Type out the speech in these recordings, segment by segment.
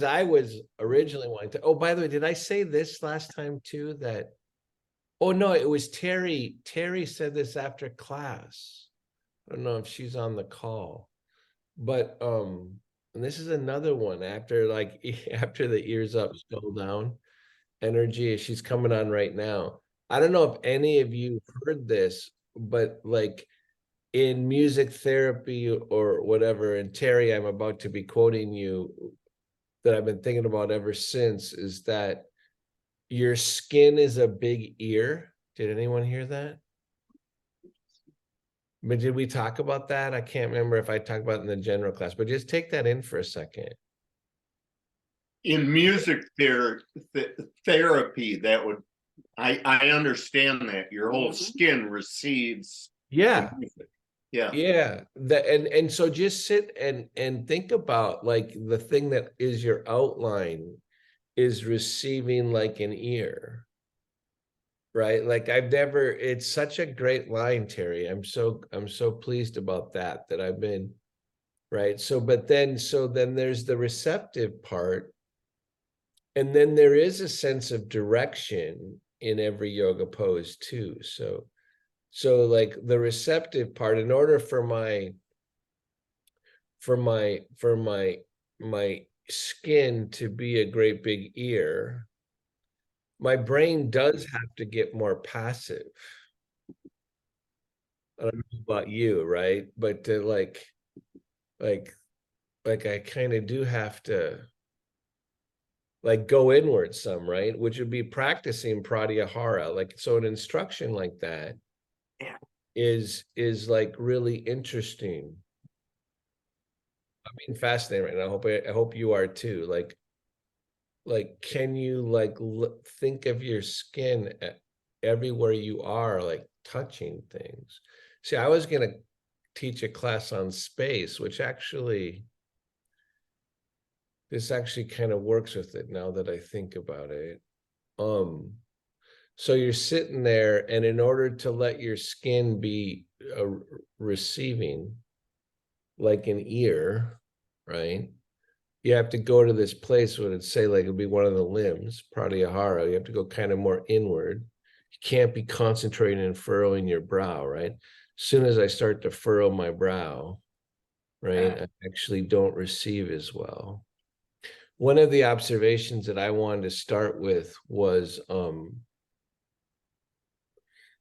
I was originally wanting to, oh, by the way, did I say this last time too, that, oh, no, it was Terry. Terry said this after class. I don't know if she's on the call, but, and this is another one after like, after the ears up, skull down energy. She's coming on right now. I don't know if any of you heard this, but like in music therapy or whatever, and Terry, I'm about to be quoting you, that I've been thinking about ever since, is that your skin is a big ear. Did anyone hear that? But did we talk about that? I can't remember if I talked about it in the general class, but just take that in for a second. In music therapy, that would, I understand that your whole skin receives the Yeah. music. Yeah. Yeah. And so just sit and think about like the thing that is your outline is receiving like an ear. Right. Like I've never, it's such a great line, Terry. I'm so pleased about that, that I've been right. So, but then, so then there's the receptive part. And then there is a sense of direction in every yoga pose too. So like the receptive part, in order for my skin to be a great big ear, my brain does have to get more passive. I don't know about you, right? But to like like I kind of do have to like go inward some, right? Which would be practicing pratyahara. Like, so an instruction like that is like really interesting. I'm being fascinated right now. I hope you are too. Like can you like think of your skin everywhere you are, like touching things? See, I was gonna teach a class on space, which actually, this actually kind of works with it now that I think about it. So you're sitting there, and in order to let your skin be receiving like an ear, right? You have to go to this place where it'd say like it'd be one of the limbs, pratyahara. You have to go kind of more inward. You can't be concentrating and furrowing your brow, right? As soon as I start to furrow my brow, right, I actually don't receive as well. One of the observations that I wanted to start with was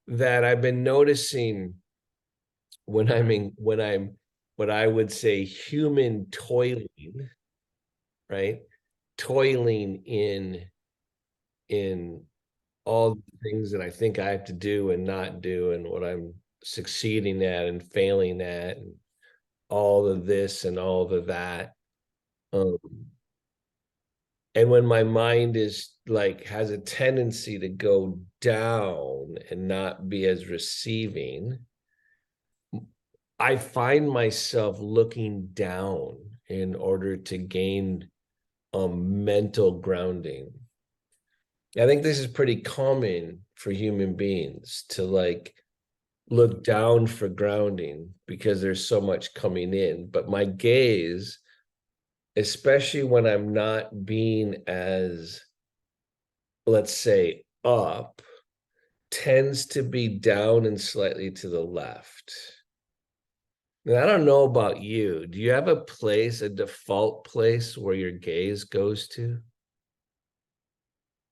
that I've been noticing when I'm what I would say human toiling, right? Toiling in all the things that I think I have to do and not do, and what I'm succeeding at and failing at, and all of this and all of that. Um, and when my mind is like has a tendency to go down and not be as receiving, I find myself looking down in order to gain mental grounding. I think this is pretty common for human beings to like look down for grounding because there's so much coming in. But my gaze, especially when I'm not being as, let's say, up, tends to be down and slightly to the left. And I don't know about you. Do you have a place, a default place where your gaze goes to?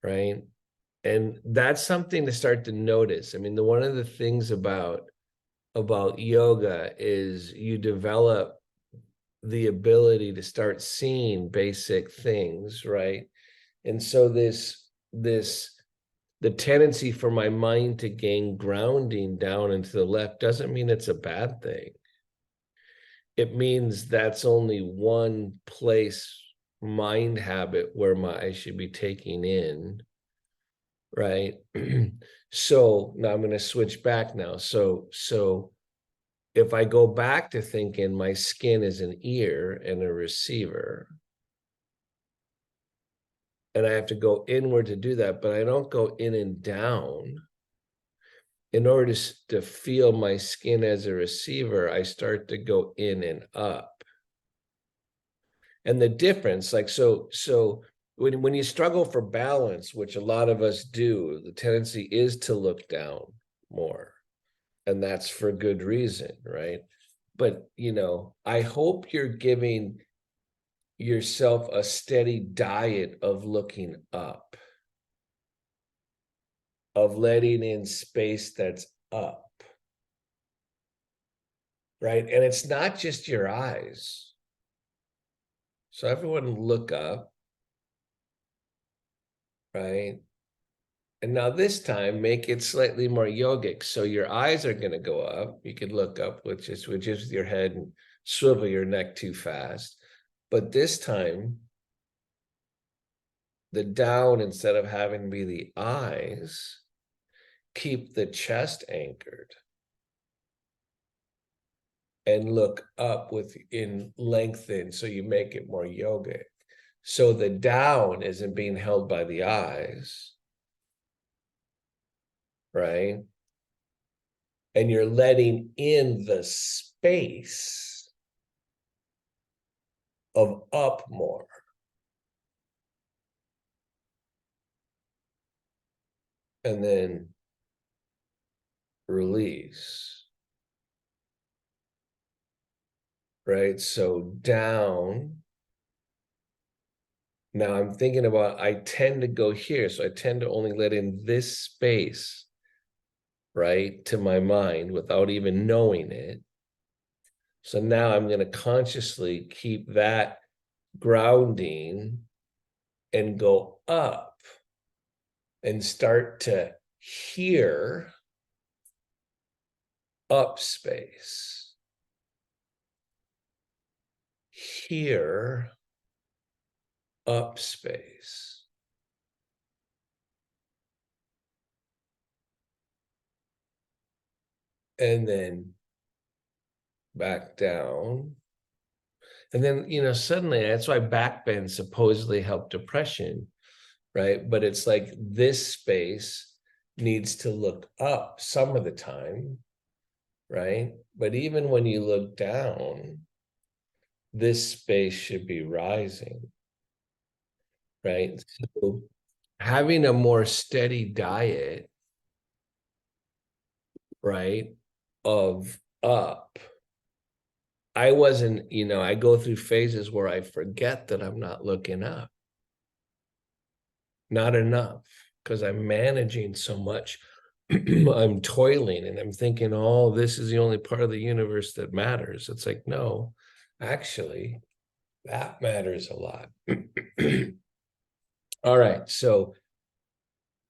Right? And that's something to start to notice. I mean, one of the things about yoga is you develop the ability to start seeing basic things, right? And so the tendency for my mind to gain grounding down into the left doesn't mean it's a bad thing. It means that's only one place, mind habit, where I should be taking in, right? So now I'm going to switch back now. So if I go back to thinking my skin is an ear and a receiver, and I have to go inward to do that, but I don't go in and down. In order to feel my skin as a receiver, I start to go in and up. And the difference, like, so when you struggle for balance, which a lot of us do, the tendency is to look down more. And that's for good reason, right? But, I hope you're giving yourself a steady diet of looking up, of letting in space that's up, right? And it's not just your eyes. So everyone look up, right? And now this time, make it slightly more yogic. So your eyes are going to go up. You could look up, which is with your head, and swivel your neck too fast. But this time, the down, instead of having to be the eyes, keep the chest anchored and look up within lengthen, so you make it more yogic. So the down isn't being held by the eyes, right? And you're letting in the space of up more. And then release, right? So down. Now I'm thinking about, I tend to go here. So I tend to only let in this space, right, to my mind without even knowing it. So now I'm going to consciously keep that grounding and go up and start to hear up space. Hear up space. And then back down. And then, suddenly that's why back bends supposedly help depression, right? But it's like this space needs to look up some of the time, right? But even when you look down, this space should be rising, right? So having a more steady diet, right, of up. I wasn't, I go through phases where I forget that I'm not looking up. Not enough, because I'm managing so much. I'm toiling and I'm thinking, oh, this is the only part of the universe that matters. It's like, no, actually, that matters a lot. All right. So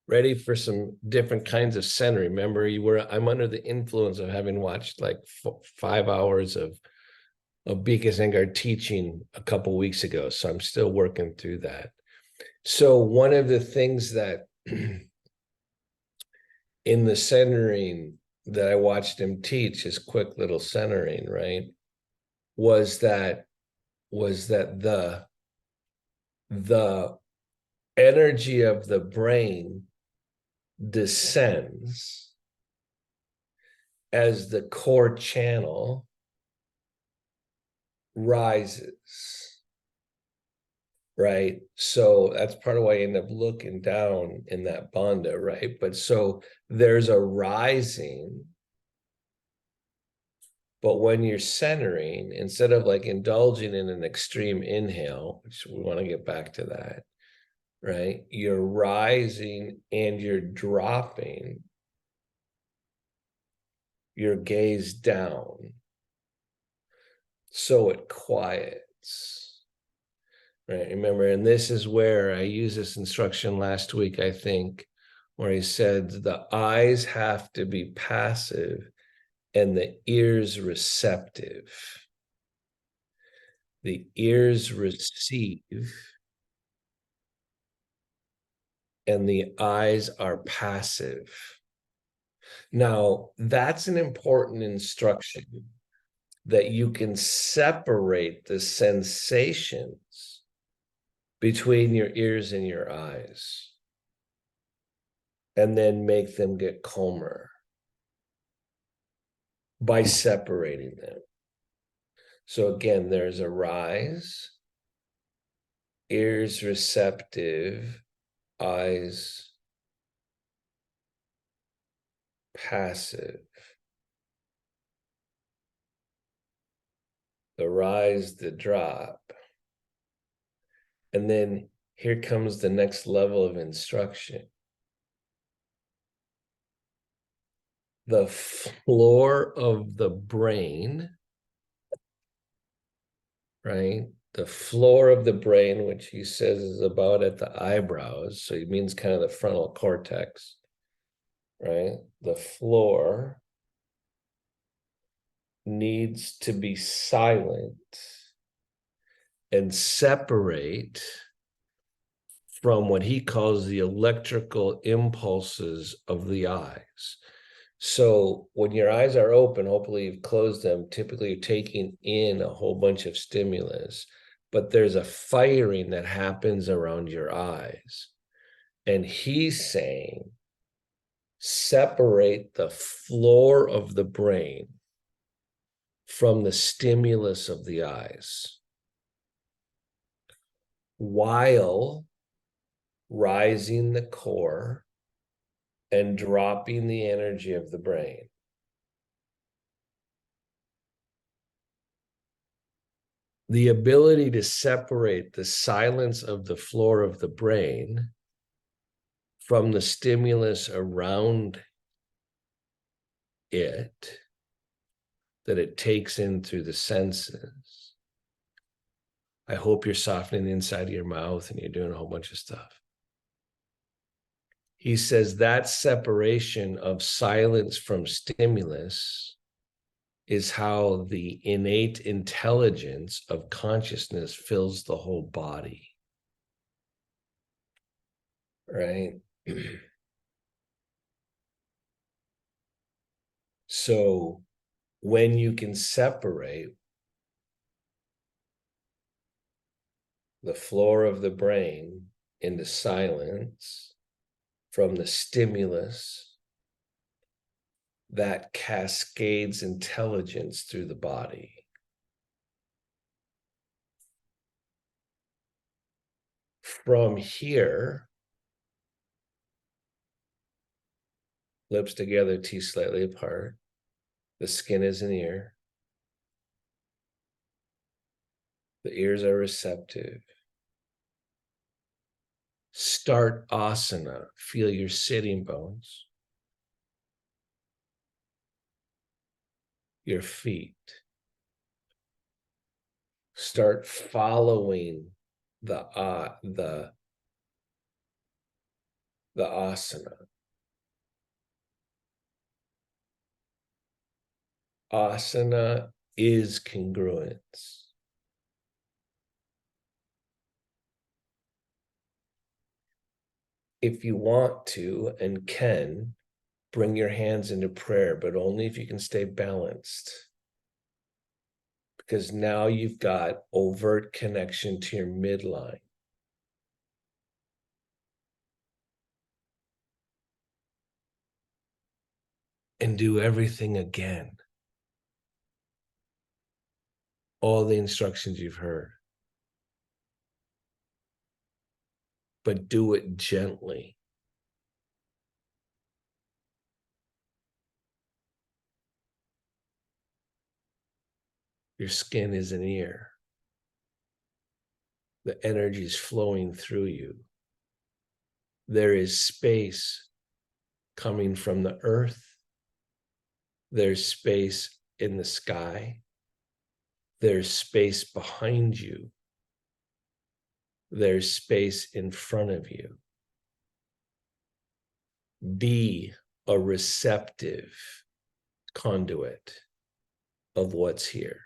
ready for some different kinds of centering. Remember, I'm under the influence of having watched like 5 hours of Bekas Engard teaching a couple weeks ago. So I'm still working through that. So one of the things that in the centering that I watched him teach, his quick little centering, right, was that the energy of the brain descends as the core channel rises, right? So that's part of why I end up looking down in that bandha, right? But so there's a rising, but when you're centering, instead of like indulging in an extreme inhale, which we want to get back to that, right? You're rising and you're dropping your gaze down. So it quiets, right? Remember, and this is where I used this instruction last week, I think, where he said the eyes have to be passive and the ears receptive. The ears receive and the eyes are passive. Now, that's an important instruction, that you can separate the sensations between your ears and your eyes and then make them get calmer by separating them. So again, there's a rise ears receptive, eyes passive. The rise, the drop. And then here comes the next level of instruction. The floor of the brain, right? The floor of the brain, which he says is about at the eyebrows. So he means kind of the frontal cortex, right? The floor needs to be silent and separate from what he calls the electrical impulses of the eyes. So when your eyes are open, hopefully you've closed them, typically you're taking in a whole bunch of stimulus, but there's a firing that happens around your eyes. And he's saying, separate the floor of the brain from the stimulus of the eyes while rising the core and dropping the energy of the brain. The ability to separate the silence of the floor of the brain from the stimulus around it that it takes in through the senses. I hope you're softening the inside of your mouth and you're doing a whole bunch of stuff. He says that separation of silence from stimulus is how the innate intelligence of consciousness fills the whole body. Right? So when you can separate the floor of the brain into silence from the stimulus that cascades intelligence through the body. From here, lips together, teeth slightly apart, the skin is an ear, the ears are receptive. Start asana, feel your sitting bones, your feet. Start following the asana. Asana is congruence. If you want to and can, bring your hands into prayer, but only if you can stay balanced. Because now you've got overt connection to your midline. And do everything again. All the instructions you've heard. But do it gently. Your skin is an ear. The energy is flowing through you. There is space coming from the earth. There's space in the sky. There's space behind you. There's space in front of you. Be a receptive conduit of what's here.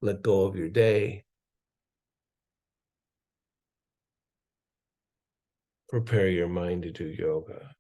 Let go of your day. Prepare your mind to do yoga.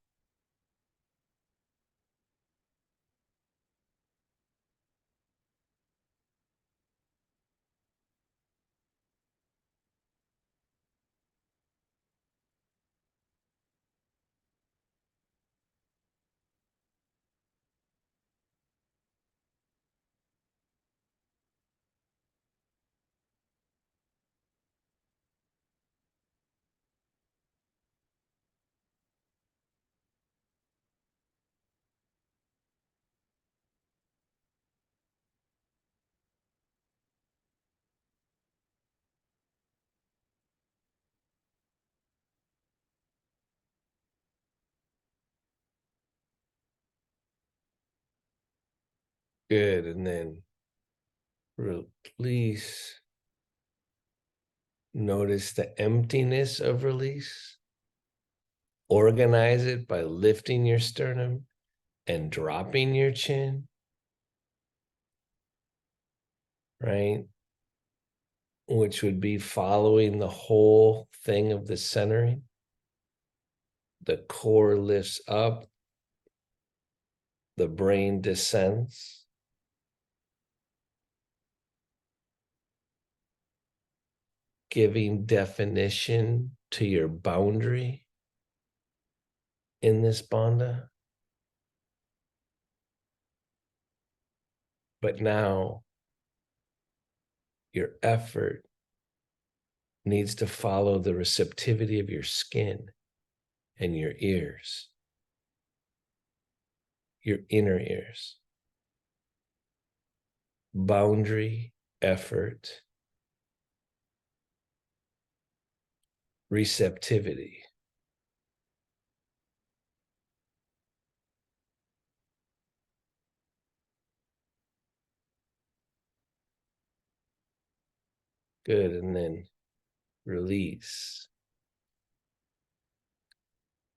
Good. And then release. Notice the emptiness of release. Organize it by lifting your sternum and dropping your chin. Right? Which would be following the whole thing of the centering. The core lifts up, the brain descends. Giving definition to your boundary in this bandha. But now your effort needs to follow the receptivity of your skin and your ears, your inner ears. Boundary, effort, receptivity. Good. And then release.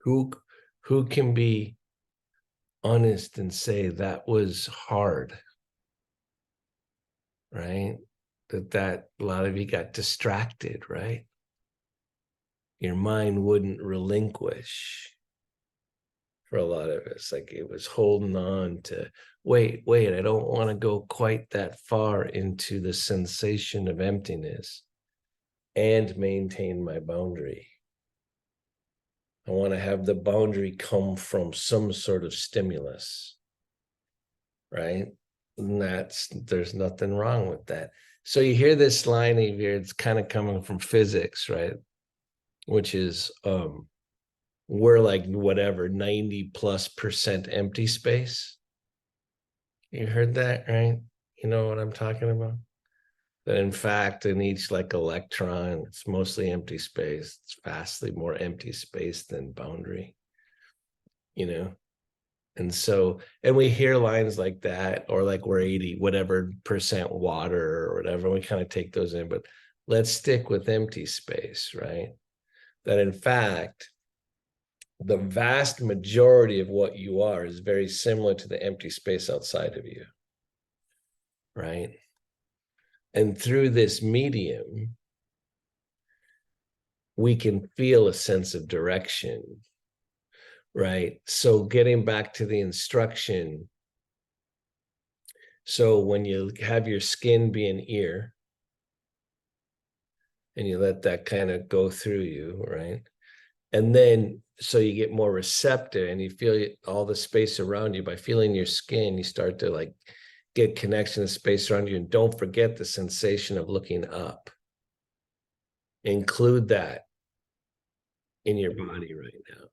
Who can be honest and say that was hard? Right? That a lot of you got distracted, right? Your mind wouldn't relinquish for a lot of us. Like it was holding on to, wait, I don't want to go quite that far into the sensation of emptiness and maintain my boundary. I want to have the boundary come from some sort of stimulus, right? And there's nothing wrong with that. So you hear this line here, it's kind of coming from physics, right? Which is we're like whatever 90+% empty space. You heard that, right? You know what I'm talking about? That in fact, in each like electron, it's mostly empty space. It's vastly more empty space than boundary, you know? And so, and we hear lines like that, or like we're 80, whatever percent water or whatever, we kind of take those in, but let's stick with empty space, right? That in fact, the vast majority of what you are is very similar to the empty space outside of you, right? And through this medium, we can feel a sense of direction, right? So getting back to the instruction, so when you have your skin be an ear and you let that kind of go through you, right? And then so you get more receptive and you feel all the space around you. By feeling your skin, you start to like get connection to space around you. And don't forget the sensation of looking up. Include that in your body right now.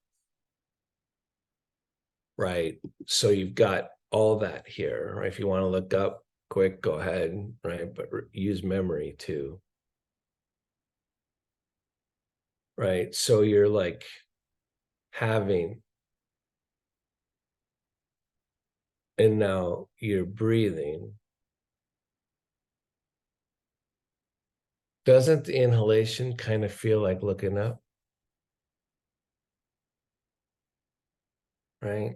Right. So you've got all that here, right? If you want to look up quick, go ahead, right? But use memory too. Right. So you're like having, and now you're breathing. Doesn't the inhalation kind of feel like looking up? Right?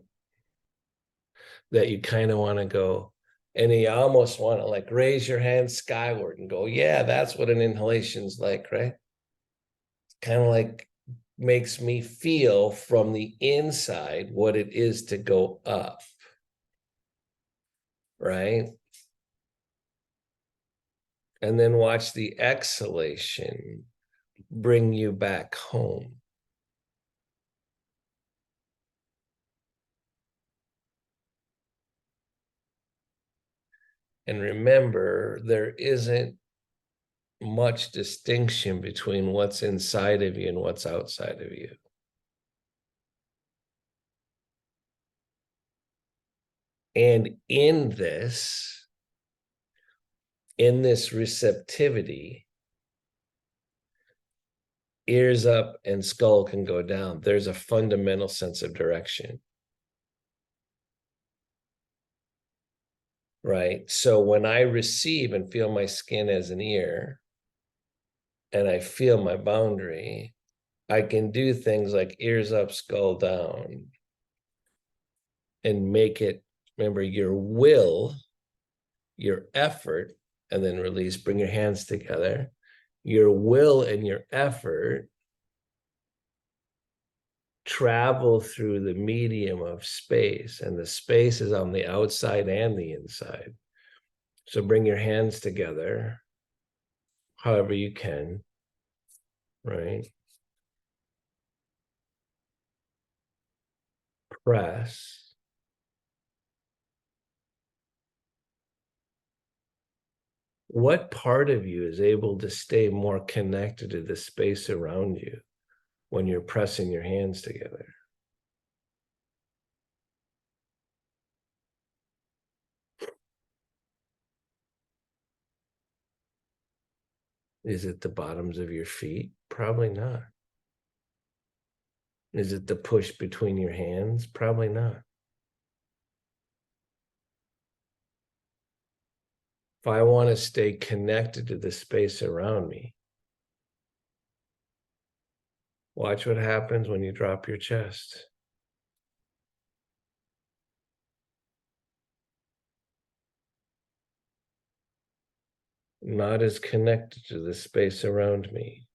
That you kind of want to go, and you almost want to like raise your hand skyward and go, yeah, that's what an inhalation's like, right? Kind of like makes me feel from the inside what it is to go up, right? And then watch the exhalation bring you back home. And remember, there isn't much distinction between what's inside of you and what's outside of you. And in this receptivity, ears up and skull can go down. There's a fundamental sense of direction. right? So when I receive and feel my skin as an ear, and I feel my boundary, I can do things like ears up, skull down, and make it, remember, your will, your effort, and then release, bring your hands together. Your will and your effort travel through the medium of space, and the space is on the outside and the inside. So bring your hands together however you can, right? Press. What part of you is able to stay more connected to the space around you when you're pressing your hands together? Is it the bottoms of your feet? Probably not. Is it the push between your hands? Probably not. If I want to stay connected to the space around me, watch what happens when you drop your chest. Not as connected to the space around me.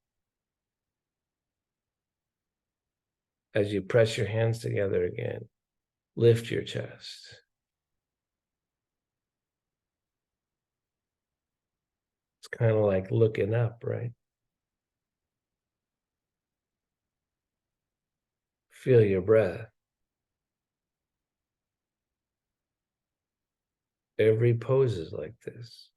As you press your hands together again, lift your chest. It's kind of like looking up, right? Feel your breath. Every pose is like this.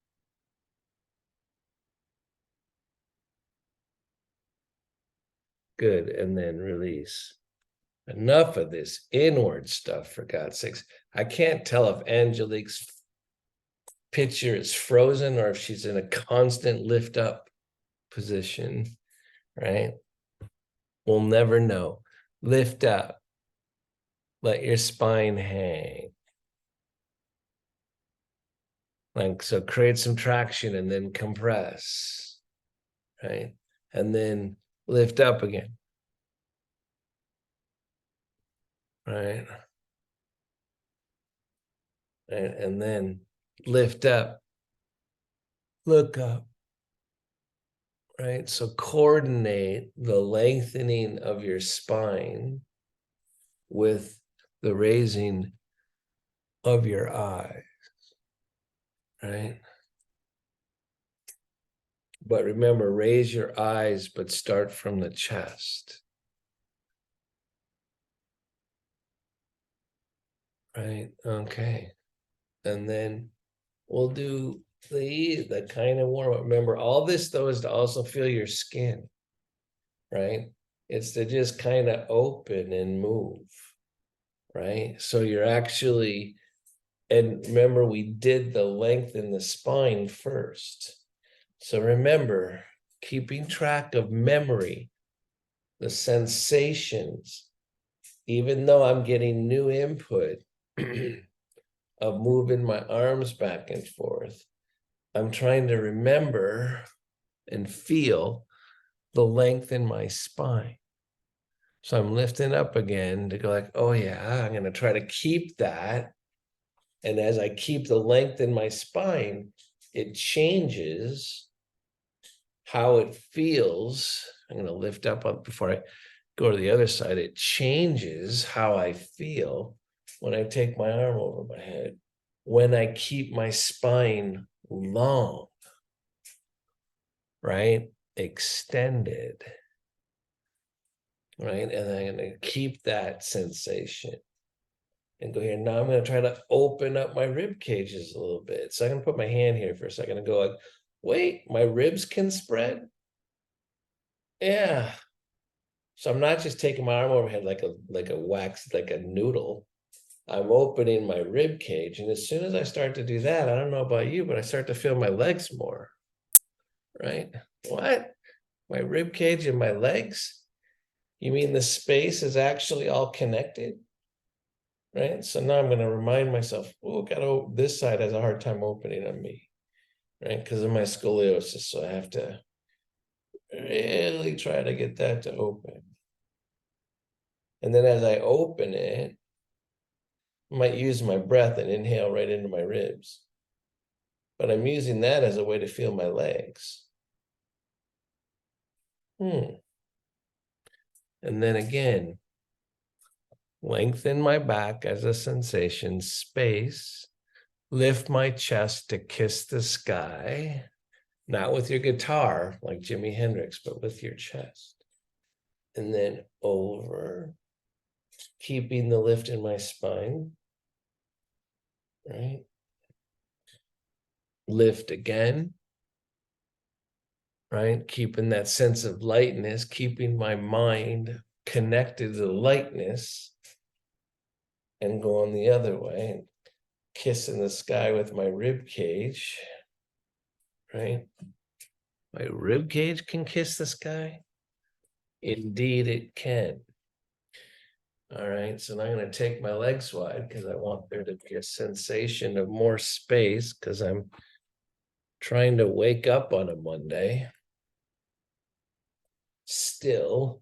Good, and then release. Enough of this inward stuff, for God's sakes. I can't tell if Angelique's picture is frozen or if she's in a constant lift up position, right? We'll never know. Lift up. Let your spine hang. Like, so create some traction and then compress, right? And then lift up again, right? And then lift up, look up, right? So coordinate the lengthening of your spine with the raising of your eye, right? But remember, raise your eyes, but start from the chest, right? Okay. And then we'll do the kind of warm up. Remember, all this though is to also feel your skin, right? It's to just kind of open and move, right? So you're actually, and remember, we did the length in the spine first. So remember, keeping track of memory, the sensations, even though I'm getting new input of moving my arms back and forth, I'm trying to remember and feel the length in my spine. So I'm lifting up again to go like, oh yeah, I'm going to try to keep that. And as I keep the length in my spine, it changes how it feels. I'm going to lift up before I go to the other side. It changes how I feel when I take my arm over my head, when I keep my spine long, right? Extended, right? And I'm going to keep that sensation and go here. Now I'm going to try to open up my rib cages a little bit. So I'm going to put my hand here for a second and go like, wait, my ribs can spread? Yeah. So I'm not just taking my arm overhead like a wax, like a noodle. I'm opening my rib cage. And as soon as I start to do that, I don't know about you, but I start to feel my legs more, right? What? My rib cage and my legs? You mean the space is actually all connected? right? So now I'm going to remind myself, oh, this side has a hard time opening on me, right? Because of my scoliosis. So I have to really try to get that to open. And then as I open it, I might use my breath and inhale right into my ribs. But I'm using that as a way to feel my legs. And then again, lengthen my back as a sensation, space, lift my chest to kiss the sky, not with your guitar like Jimi Hendrix, but with your chest. And then over, keeping the lift in my spine, right? Lift again, right? Keeping that sense of lightness, keeping my mind connected to the lightness, and going the other way, kissing the sky with my rib cage, right? My rib cage can kiss the sky. Indeed, it can. All right, so now I'm going to take my legs wide because I want there to be a sensation of more space because I'm trying to wake up on a Monday. Still,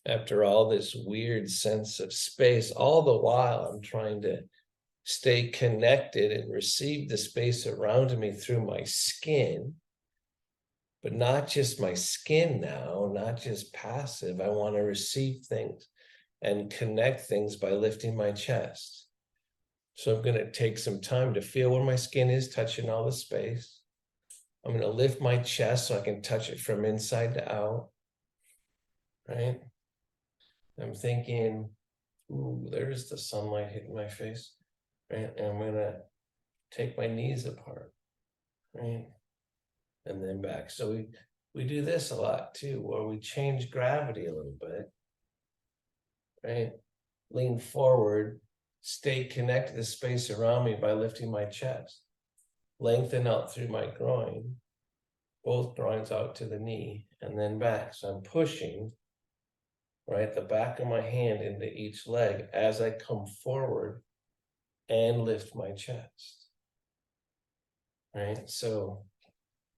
after all this weird sense of space, all the while I'm trying to stay connected and receive the space around me through my skin, but not just my skin now, not just passive. I want to receive things and connect things by lifting my chest. So I'm going to take some time to feel where my skin is touching all the space. I'm going to lift my chest so I can touch it from inside to out, right? I'm thinking, ooh, there's the sunlight hitting my face, right? And I'm going to take my knees apart, right? And then back. So we do this a lot too, where we change gravity a little bit, right? Lean forward, stay connected to the space around me by lifting my chest. Lengthen out through my groin, both groins out to the knee, and then back. So I'm pushing, right, the back of my hand into each leg as I come forward and lift my chest, right? So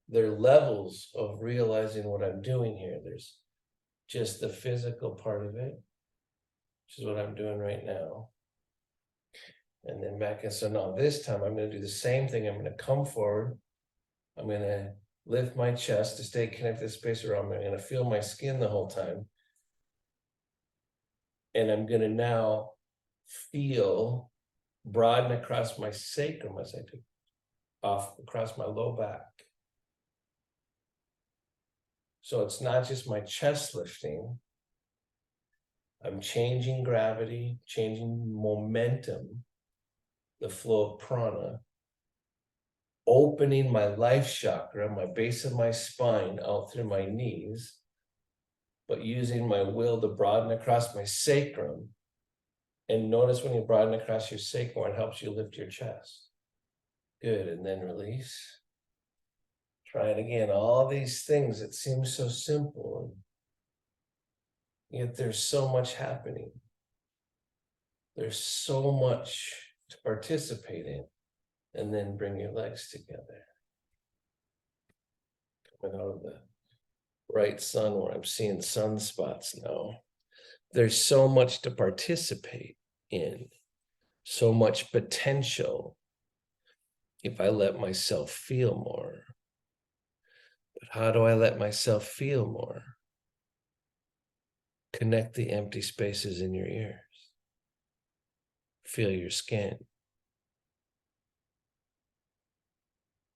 there are levels of realizing what I'm doing here. There's just the physical part of it, which is what I'm doing right now. And then back. And so now this time I'm going to do the same thing. I'm going to come forward. I'm going to lift my chest to stay connected to the space around me. I'm going to feel my skin the whole time. And I'm going to now feel broaden across my sacrum as I do, off across my low back. So it's not just my chest lifting. I'm changing gravity, changing momentum, the flow of prana, opening my life chakra, my base of my spine out through my knees, but using my will to broaden across my sacrum. And notice when you broaden across your sacrum, it helps you lift your chest. Good, and then release. Try it again. All these things, it seems so simple, and yet there's so much happening. There's so much to participate in. And then bring your legs together. Coming out of the right sun where I'm seeing sunspots now. There's so much to participate in, so much potential if I let myself feel more. But how do I let myself feel more? Connect the empty spaces in your ears. Feel your skin.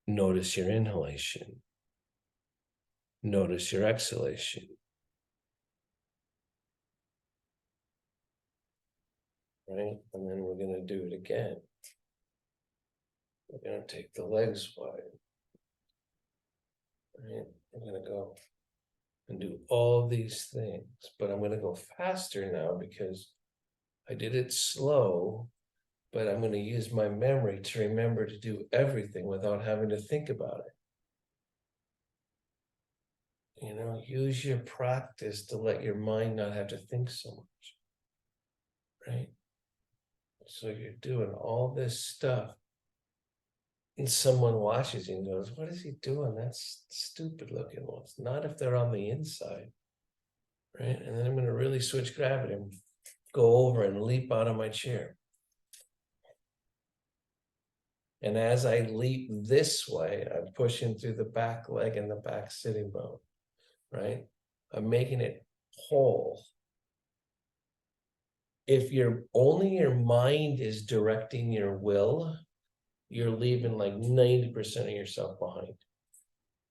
Notice your inhalation. Notice your exhalation. Right? And then we're going to do it again. We're going to take the legs wide. Right? I'm going to go and do all these things, but I'm going to go faster now because I did it slow, but I'm going to use my memory to remember to do everything without having to think about it. You know, use your practice to let your mind not have to think so much, right? So you're doing all this stuff, and someone watches you and goes, what is he doing? That's stupid looking. Well, it's not if they're on the inside, right? And then I'm going to really switch gravity and go over and leap out of my chair. And as I leap this way, I'm pushing through the back leg and the back sitting bone, right? I'm making it whole. If your mind is directing your will, you're leaving like 90% of yourself behind,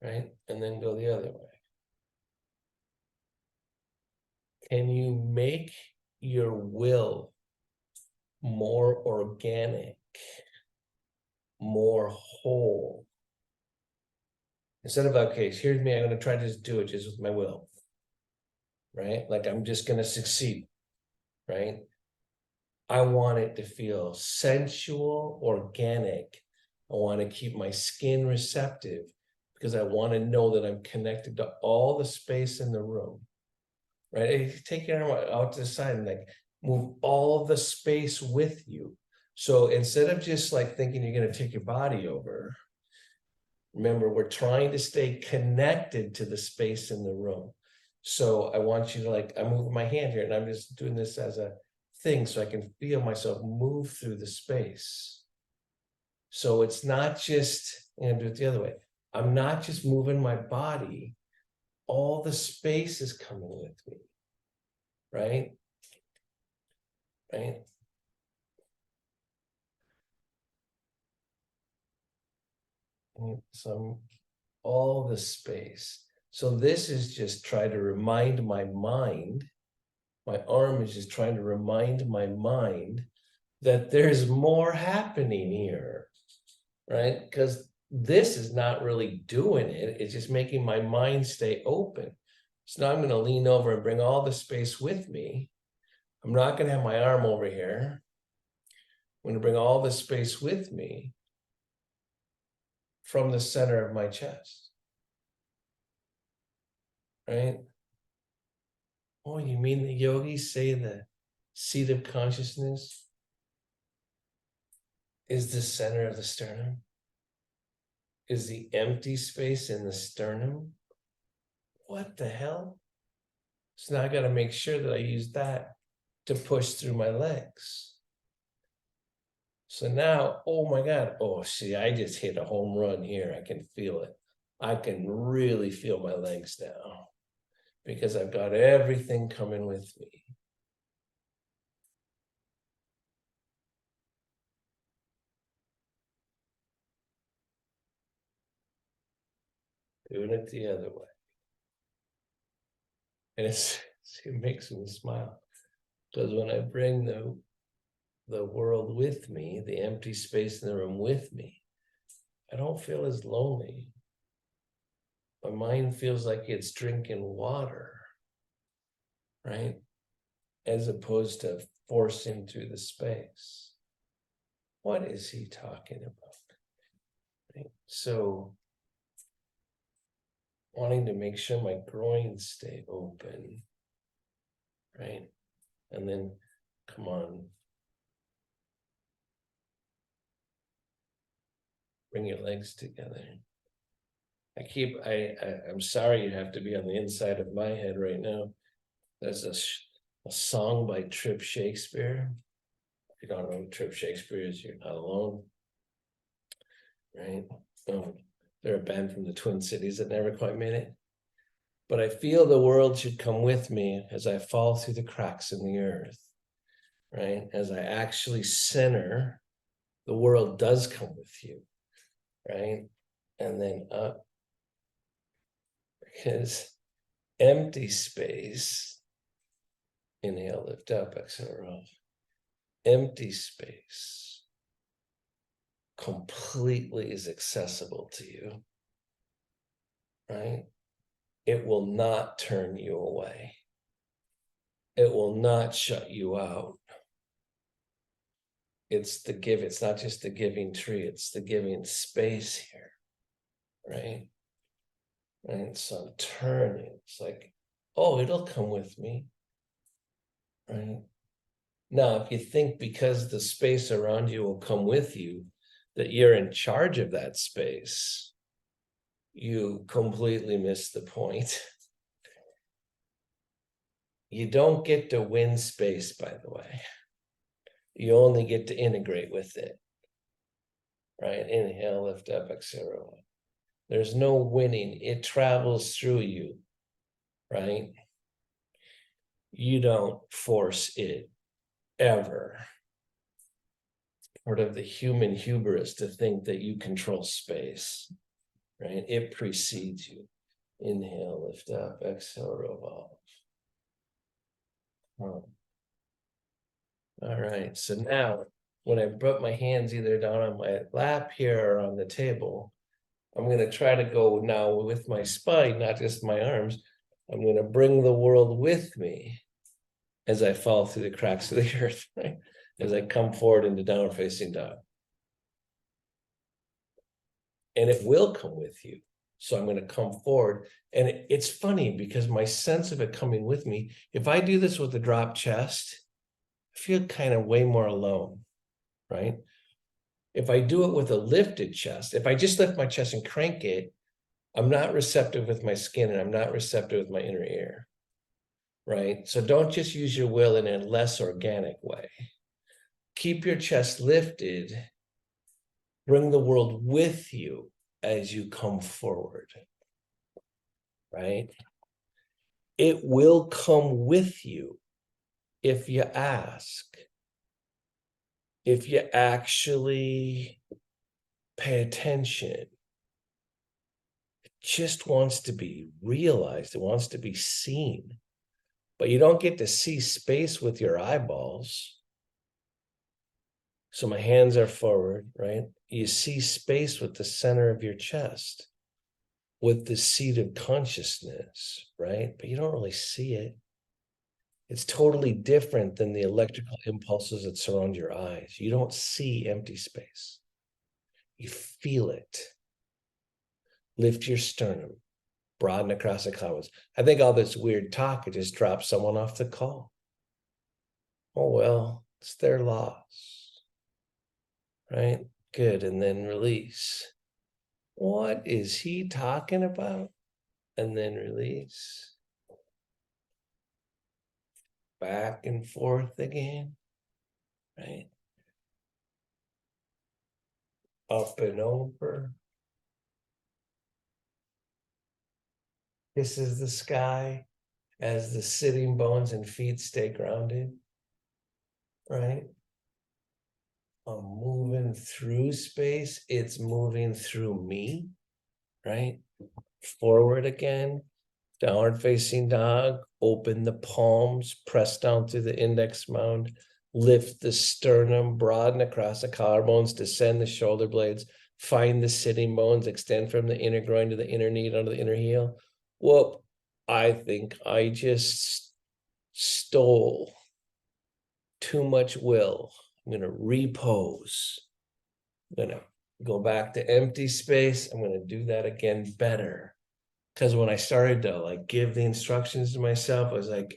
right? And then go the other way. Can you make your will more organic, more whole? Instead of, okay, here's me, I'm going to try to just do it just with my will, right? Like I'm just going to succeed, right? I want it to feel sensual, organic. I want to keep my skin receptive because I want to know that I'm connected to all the space in the room, right? Take your arm out to the side and like move all the space with you. So instead of just like thinking you're going to take your body over, remember, we're trying to stay connected to the space in the room. So I want you to like, I'm moving my hand here and I'm just doing this as a thing so I can feel myself move through the space. So it's not just, I'm gonna do it the other way. I'm not just moving my body, all the space is coming with me, right? Right? So all the space. So this is just try to remind my mind, my arm is just trying to remind my mind that there's more happening here, right? Because this is not really doing it. It's just making my mind stay open. So now I'm going to lean over and bring all the space with me. I'm not going to have my arm over here. I'm going to bring all the space with me from the center of my chest, right? Oh, you mean the yogis say the seat of consciousness is the center of the sternum? Is the empty space in the sternum? What the hell? So now I got to make sure that I use that to push through my legs. So now, oh my God, oh, see, I just hit a home run here. I can feel it. I can really feel my legs now because I've got everything coming with me. Doing it the other way. And it makes me smile because when I bring the world with me, the empty space in the room with me, I don't feel as lonely. My mind feels like it's drinking water, right? As opposed to forcing through the space. What is he talking about? Right? So wanting to make sure my groins stay open, right? And then, come on, bring your legs together. I'm sorry you have to be on the inside of my head right now. There's a song by Trip Shakespeare. If you don't know who Trip Shakespeare is, you're not alone, right? They're a band from the Twin Cities that never quite made it. But I feel the world should come with me as I fall through the cracks in the earth, right? As I actually center, the world does come with you, right? And then up, because empty space, inhale, lift up, exhale, roll. Empty space completely is accessible to you, right? It will not turn you away. It will not shut you out. It's the give, it's not just the giving tree, it's the giving space here, right? And so I'm turning, it's like, oh, it'll come with me, right? Now, if you think because the space around you will come with you, that you're in charge of that space, you completely miss the point. You don't get to win space, by the way. You only get to integrate with it. Right? Inhale, lift up, exhale. There's no winning. It travels through you, right? You don't force it ever. Part of the human hubris to think that you control space, right? It precedes you. Inhale, lift up, exhale, revolve. All right, so now when I put my hands either down on my lap here or on the table, I'm going to try to go now with my spine, not just my arms. I'm going to bring the world with me as I fall through the cracks of the earth, right? As I come forward into downward facing dog. And it will come with you. So I'm going to come forward. And it's funny because my sense of it coming with me, if I do this with a drop chest, I feel kind of way more alone, right? If I do it with a lifted chest, if I just lift my chest and crank it, I'm not receptive with my skin and I'm not receptive with my inner ear, right? So don't just use your will in a less organic way. Keep your chest lifted. Bring the world with you as you come forward, right? It will come with you if you ask, if you actually pay attention. It just wants to be realized. It wants to be seen. But you don't get to see space with your eyeballs. So my hands are forward, right? You see space with the center of your chest, with the seat of consciousness, right? But you don't really see it. It's totally different than the electrical impulses that surround your eyes. You don't see empty space. You feel it. Lift your sternum, broaden across the collarbones. I think all this weird talk, it just drops someone off the call. Oh, well, it's their loss, right? Good, and then release. What is he talking about? And then release. Back and forth again, right? Up and over. Kisses the sky as the sitting bones and feet stay grounded, right? I'm moving through space. It's moving through me, right? Forward again, downward facing dog. Open the palms, press down through the index mound, lift the sternum, broaden across the collarbones, descend the shoulder blades, find the sitting bones, extend from the inner groin to the inner knee, under the inner heel. Whoop, I think I just stole too much will. I'm going to repose. I'm going to go back to empty space. I'm going to do that again better. Because when I started to like give the instructions to myself, I was like,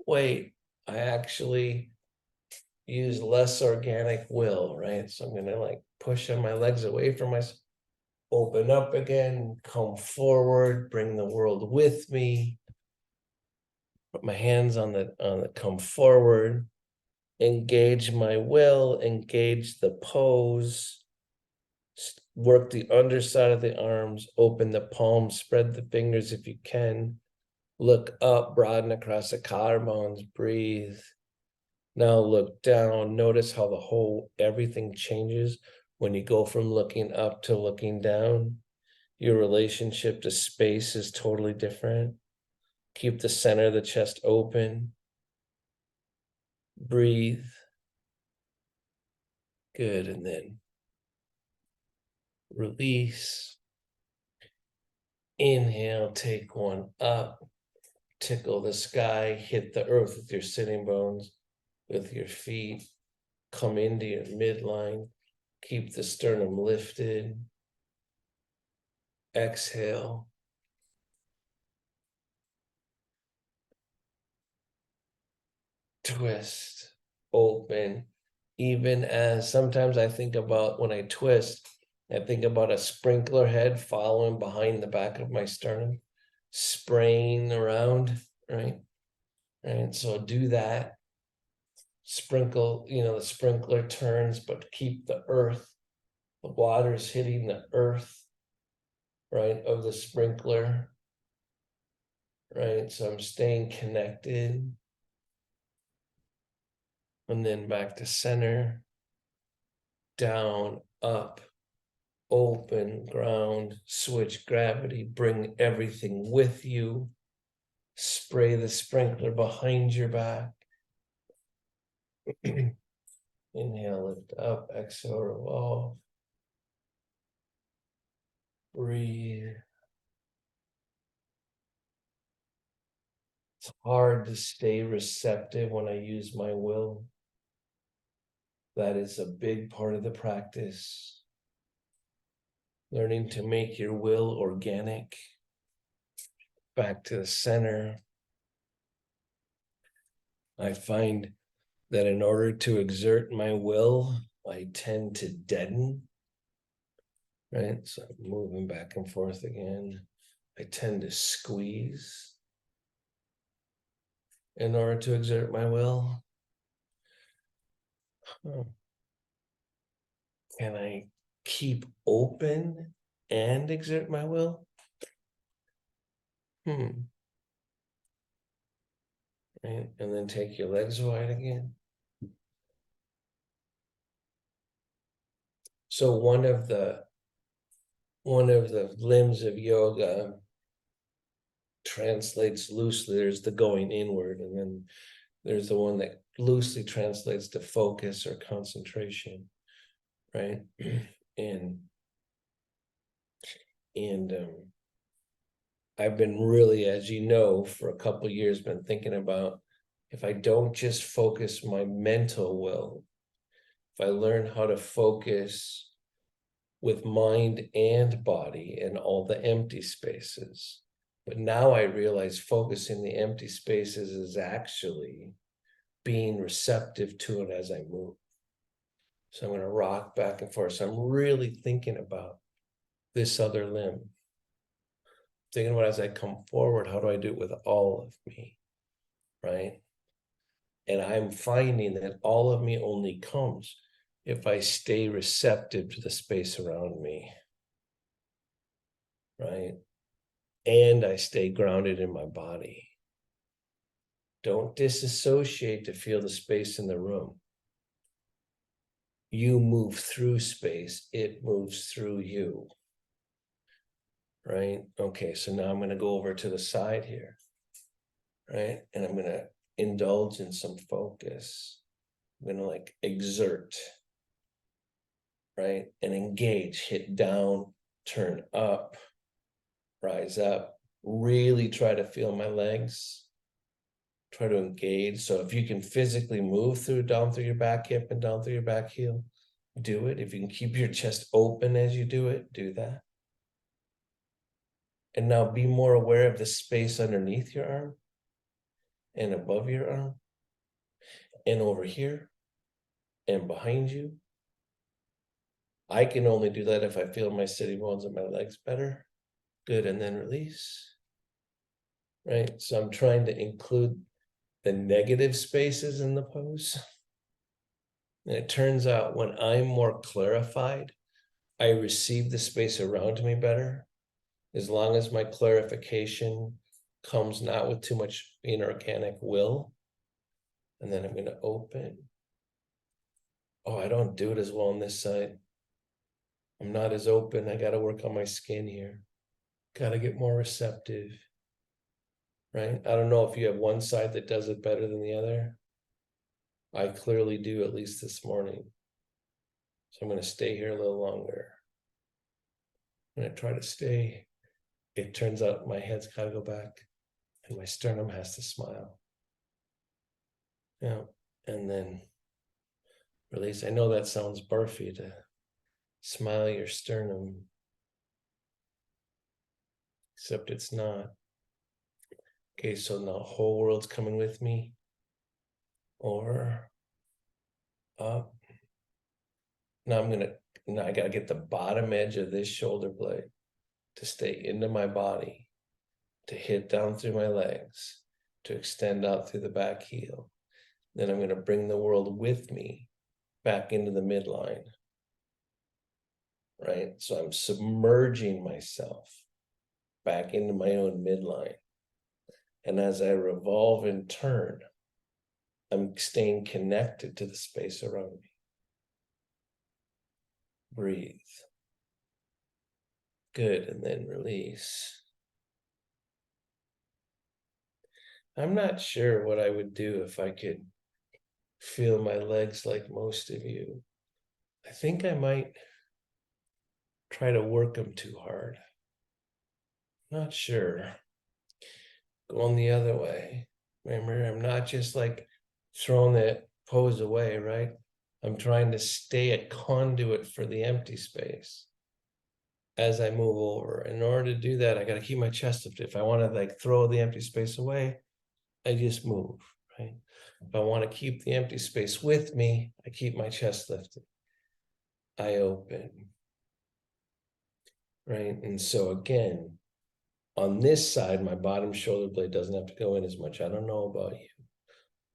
wait, I actually use less organic will, right? So I'm going to like push on my legs away from myself, open up again, come forward, bring the world with me, put my hands on the come forward, engage my will, engage the pose, work the underside of the arms, open the palms, spread the fingers if you can, look up, broaden across the collarbones, breathe. Now look down, notice how everything changes when you go from looking up to looking down. Your relationship to space is totally different. Keep the center of the chest open. Breathe. Good, and then release. Inhale, take one up, tickle the sky, hit the earth with your sitting bones, with your feet, come into your midline, keep the sternum lifted. Exhale. Twist. open. Even as sometimes I think about when I twist, I think about a sprinkler head following behind the back of my sternum, spraying around, right? And so do that. Sprinkle, the sprinkler turns, but keep the water's hitting the earth, right, of the sprinkler, right? So I'm staying connected. And then back to center, down, up, open, ground, switch gravity, bring everything with you. Spray the sprinkler behind your back. Inhale, lift up, exhale, revolve. Breathe. It's hard to stay receptive when I use my will. That is a big part of the practice. Learning to make your will organic. Back to the center. I find that in order to exert my will, I tend to deaden. Right? So I'm moving back and forth again. I tend to squeeze in order to exert my will. Can I keep open and exert my will? Right? And then take your legs wide again. So one of the limbs of yoga translates loosely. There's the going inward, and then there's the one that loosely translates to focus or concentration, right? And I've been really, as you know, for a couple of years, been thinking about if I don't just focus my mental will, if I learn how to focus with mind and body and all the empty spaces. But now I realize focusing the empty spaces is actually being receptive to it as I move. So I'm going to rock back and forth. So I'm really thinking about this other limb. Thinking about as I come forward, how do I do it with all of me? Right? And I'm finding that all of me only comes if I stay receptive to the space around me. Right? And I stay grounded in my body. Don't disassociate to feel the space in the room. You move through space, it moves through you. Right? Okay, so now I'm going to go over to the side here. Right? And I'm going to indulge in some focus. I'm going to exert. Right? And engage, hit down, turn up, rise up, really try to feel my legs. Try to engage. So if you can physically move down through your back hip and down through your back heel, do it. If you can keep your chest open as you do it, do that. And now be more aware of the space underneath your arm and above your arm and over here and behind you. I can only do that if I feel my sitting bones and my legs better. Good. And then release. Right. So I'm trying to include the negative spaces in the pose. And it turns out when I'm more clarified, I receive the space around me better, as long as my clarification comes not with too much inorganic will. And then I'm going to open. Oh, I don't do it as well on this side. I'm not as open. I got to work on my skin here. Got to get more receptive. Right? I don't know if you have one side that does it better than the other. I clearly do, at least this morning. So I'm going to stay here a little longer. I'm going to try to stay. It turns out my head's got to go back and my sternum has to smile. Yeah. And then release. I know that sounds barfy to smile your sternum, except it's not. Okay, so now whole world's coming with me. Or up. Now I gotta get the bottom edge of this shoulder blade to stay into my body, to hit down through my legs, to extend out through the back heel. Then I'm going to bring the world with me back into the midline. Right? So I'm submerging myself back into my own midline. And as I revolve and turn, I'm staying connected to the space around me. Breathe. Good, and then release. I'm not sure what I would do if I could feel my legs like most of you. I think I might try to work them too hard. Not sure. Going the other way. Remember, I'm not just like throwing that pose away, right? I'm trying to stay a conduit for the empty space as I move over. In order to do that, I got to keep my chest lifted. If I want to like throw the empty space away, I just move, right? If I want to keep the empty space with me, I keep my chest lifted. I open, right? And so again, on this side, my bottom shoulder blade doesn't have to go in as much. I don't know about you,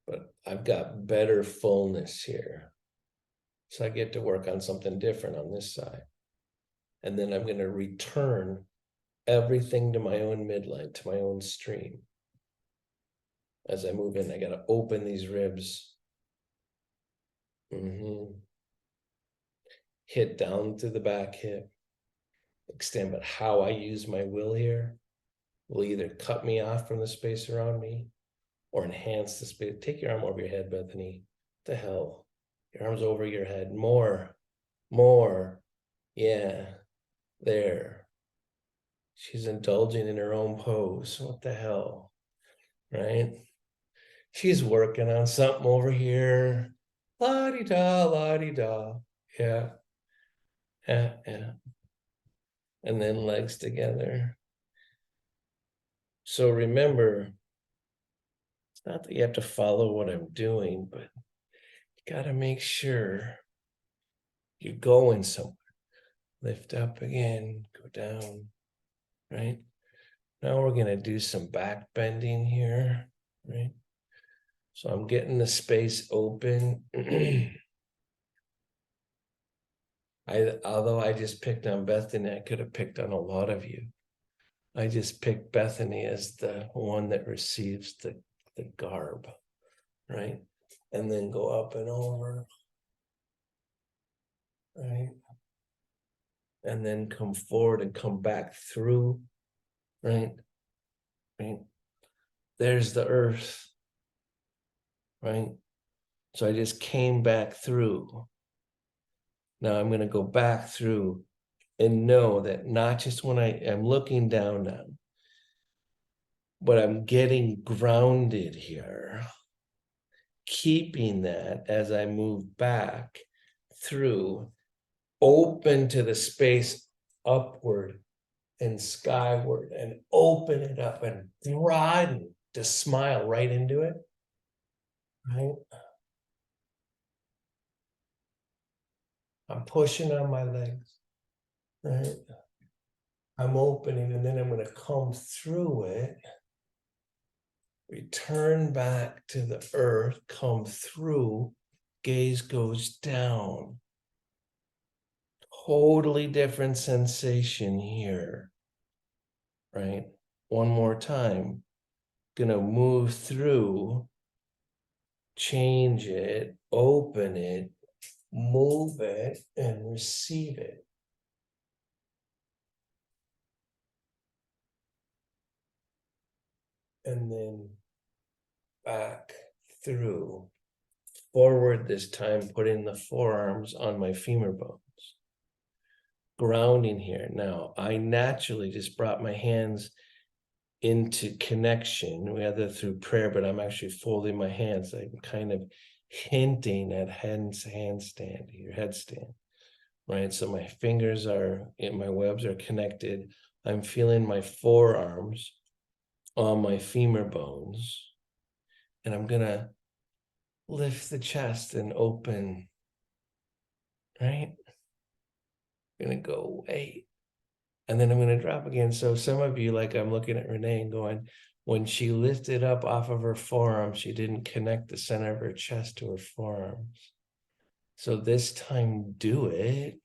but I've got better fullness here. So I get to work on something different on this side. And then I'm going to return everything to my own midline, to my own stream. As I move in, I got to open these ribs. Hit down through the back hip. Extend, but how I use my will here will either cut me off from the space around me or enhance the space. Take your arm over your head, Bethany. What the hell? Your arm's over your head. More. Yeah, there. She's indulging in her own pose. What the hell? Right? She's working on something over here. La-di-da, la-di-da. Yeah. Yeah. And then legs together. So remember, it's not that you have to follow what I'm doing, but you got to make sure you're going somewhere. Lift up again, go down, right? Now we're going to do some back bending here, right? So I'm getting the space open. Although I just picked on Bethany, I could have picked on a lot of you. I just picked Bethany as the one that receives the garb, right? And then go up and over, right? And then come forward and come back through, right? Right? There's the earth, right? So I just came back through. Now I'm going to go back through and know that not just when I am looking down now, but I'm getting grounded here, keeping that as I move back through, open to the space upward and skyward, and open it up and broaden to smile right into it, right? I'm pushing on my legs, right? I'm opening, and then I'm going to come through it, return back to the earth, come through, gaze goes down. Totally different sensation here, right? One more time. Gonna move through, change it, open it, move it, and receive it. And then back through, forward this time, putting the forearms on my femur bones. Grounding here. Now, I naturally just brought my hands into connection, whether through prayer, but I'm actually folding my hands. I'm kind of hinting at handstand, your headstand, right? So my fingers are, my webs are connected. I'm feeling my forearms on my femur bones, and I'm gonna lift the chest and open right? I'm gonna go away. And then I'm gonna drop again. So some of you, like I'm looking at Renee and going, when she lifted up off of her forearm, she didn't connect the center of her chest to her forearms. So this time, do it,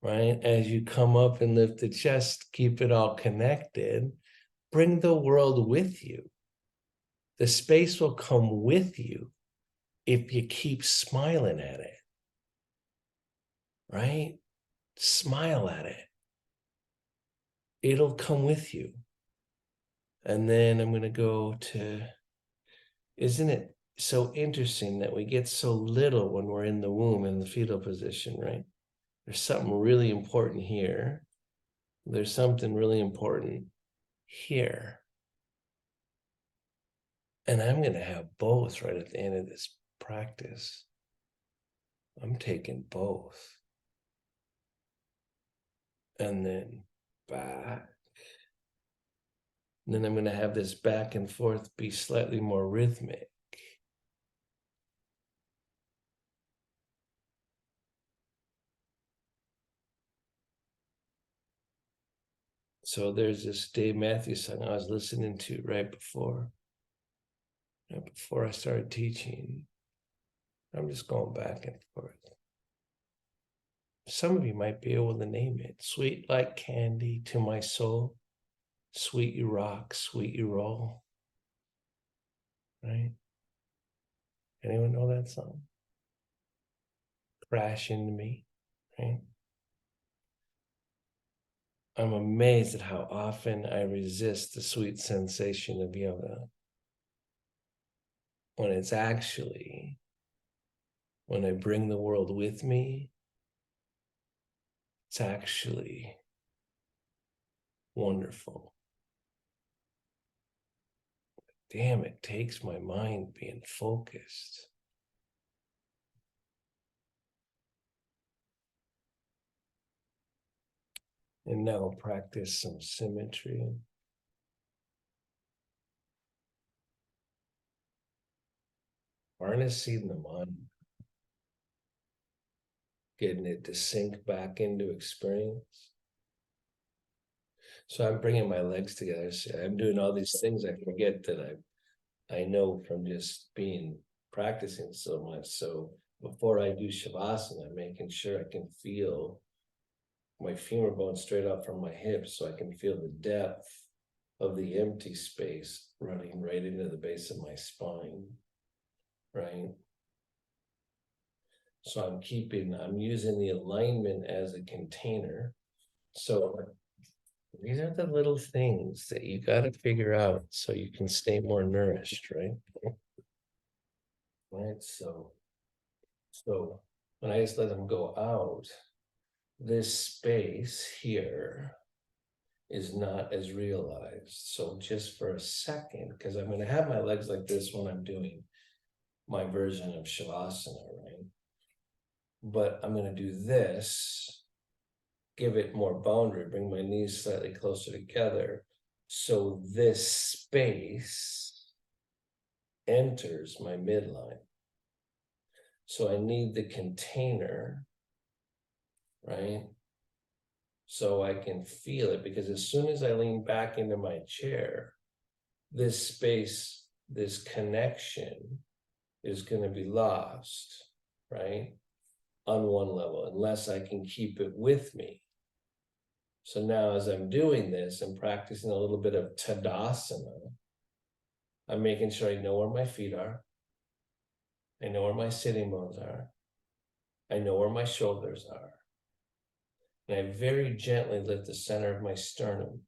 right? As you come up and lift the chest, keep it all connected. Bring the world with you. The space will come with you if you keep smiling at it, right? Smile at it. It'll come with you. And then I'm going to go to, isn't it so interesting that we get so little when we're in the womb in the fetal position, right? There's something really important here. There's something really important here. And I'm going to have both right at the end of this practice. I'm taking both. And then back. And then I'm going to have this back and forth be slightly more rhythmic. So there's this Dave Matthews song I was listening to right before I started teaching. I'm just going back and forth. Some of you might be able to name it. Sweet like candy to my soul. Sweet you rock, sweet you roll. Right? Anyone know that song? Crash into me. Right? I'm amazed at how often I resist the sweet sensation of yoga when it's actually, when I bring the world with me, it's actually wonderful. Damn, it takes my mind being focused. And now practice some symmetry. Harnessing the mind, getting it to sink back into experience. So I'm bringing my legs together. So I'm doing all these things I forget that I know from just being practicing so much. So before I do Shavasana, I'm making sure I can feel my femur bone straight up from my hips so I can feel the depth of the empty space running right into the base of my spine, right? So I'm using the alignment as a container. So these are the little things that you got to figure out so you can stay more nourished, right? Right. So when I just let them go out, this space here is not as realized. So just for a second, because I'm going to have my legs like this when I'm doing my version of Shavasana, right? But I'm going to do this, give it more boundary, bring my knees slightly closer together. So this space enters my midline. So I need the container, right? So I can feel it, because as soon as I lean back into my chair, this space, this connection is going to be lost, right? On one level, unless I can keep it with me. So now as I'm doing this, I'm practicing a little bit of Tadasana. I'm making sure I know where my feet are. I know where my sitting bones are. I know where my shoulders are. And I very gently lift the center of my sternum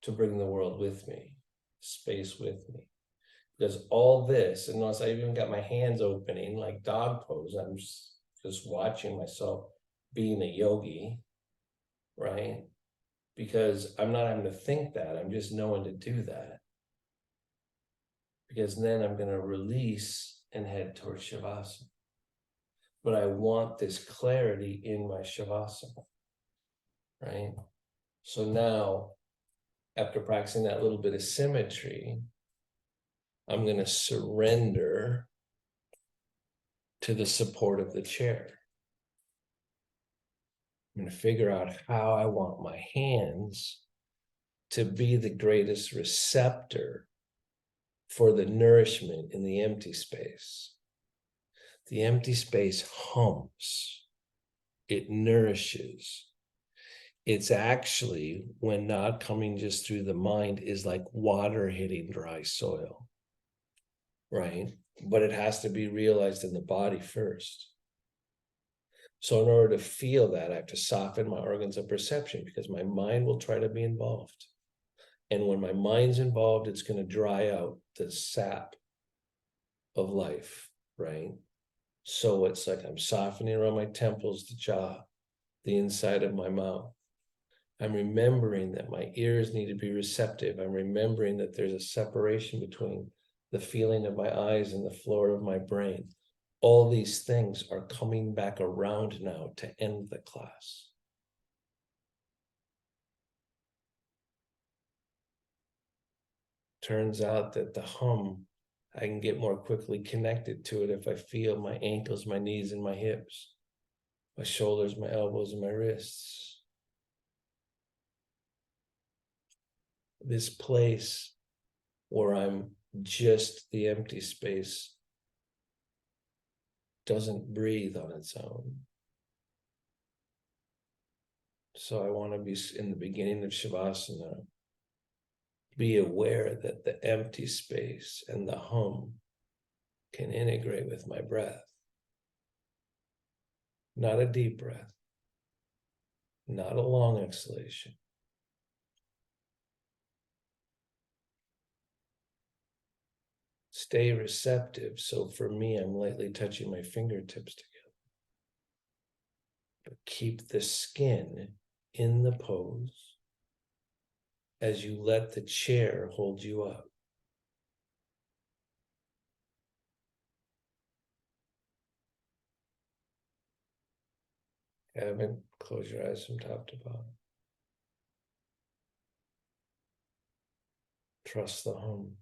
to bring the world with me, space with me. Because all this, unless I even got my hands opening like dog pose, I'm just watching myself being a yogi, right? Because I'm not having to think that, I'm just knowing to do that. Because then I'm going to release and head towards Shavasana. But I want this clarity in my Shavasana, right? So now, after practicing that little bit of symmetry, I'm going to surrender to the support of the chair. I'm going to figure out how I want my hands to be the greatest receptor for the nourishment in the empty space. The empty space hums, it nourishes. It's actually, when not coming just through the mind, is like water hitting dry soil, right? But it has to be realized in the body first. So in order to feel that, I have to soften my organs of perception, because my mind will try to be involved. And when my mind's involved, it's going to dry out the sap of life, right? So it's like I'm softening around my temples, the jaw, the inside of my mouth. I'm remembering that my ears need to be receptive. I'm remembering that there's a separation between the feeling of my eyes and the floor of my brain. All these things are coming back around now to end the class. Turns out that the hum, I can get more quickly connected to it if I feel my ankles, my knees, and my hips, my shoulders, my elbows, and my wrists. This place where I'm just the empty space doesn't breathe on its own. So I want to be in the beginning of Shavasana, be aware that the empty space and the hum can integrate with my breath. Not a deep breath, not a long exhalation. Stay receptive. So for me, I'm lightly touching my fingertips together. But keep the skin in the pose as you let the chair hold you up. Haven't, close your eyes from top to bottom. Trust the hum.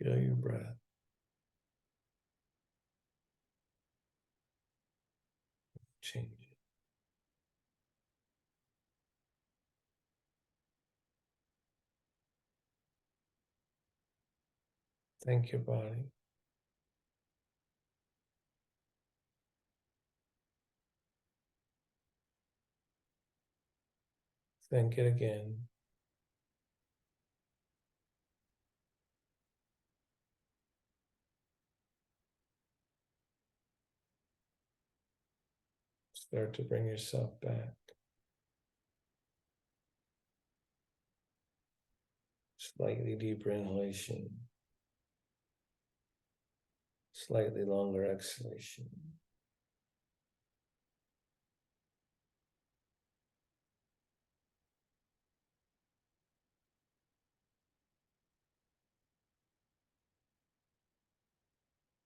Feel your breath. Change it. Thank your body. Thank it again. Start to bring yourself back. Slightly deeper inhalation. Slightly longer exhalation.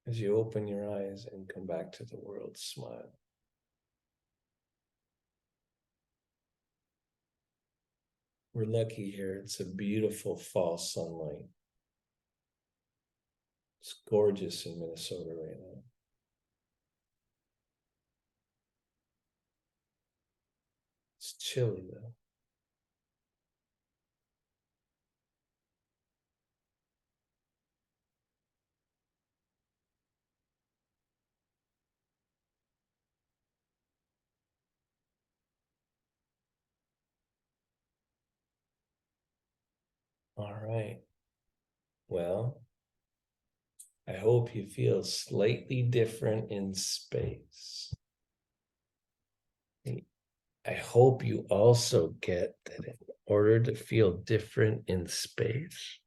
As you open your eyes and come back to the world, smile. We're lucky here. It's a beautiful fall sunlight. It's gorgeous in Minnesota right now. It's chilly though. All right. Well, I hope you feel slightly different in space. I hope you also get that in order to feel different in space,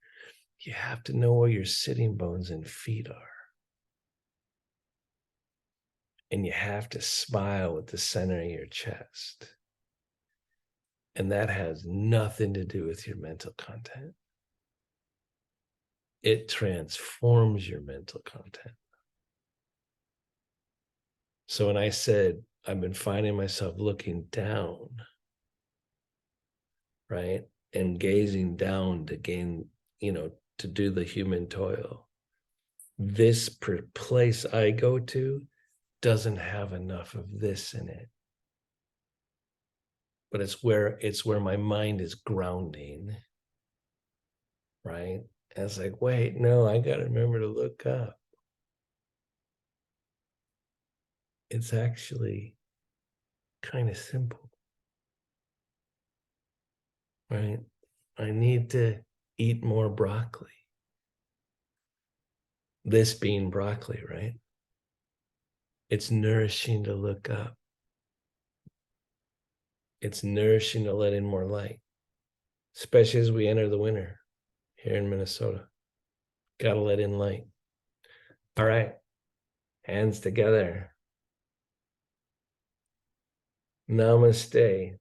you have to know where your sitting bones and feet are. And you have to smile with the center of your chest. And that has nothing to do with your mental content. It transforms your mental content. So when I said, I've been finding myself looking down, right? And gazing down to gain, to do the human toil. This place I go to doesn't have enough of this in it. But it's where my mind is grounding, right? And it's like, wait, no, I got to remember to look up. It's actually kind of simple, right? I need to eat more broccoli. This being broccoli, right? It's nourishing to look up. It's nourishing to let in more light, especially as we enter the winter here in Minnesota. Got to let in light. All right. Hands together. Namaste.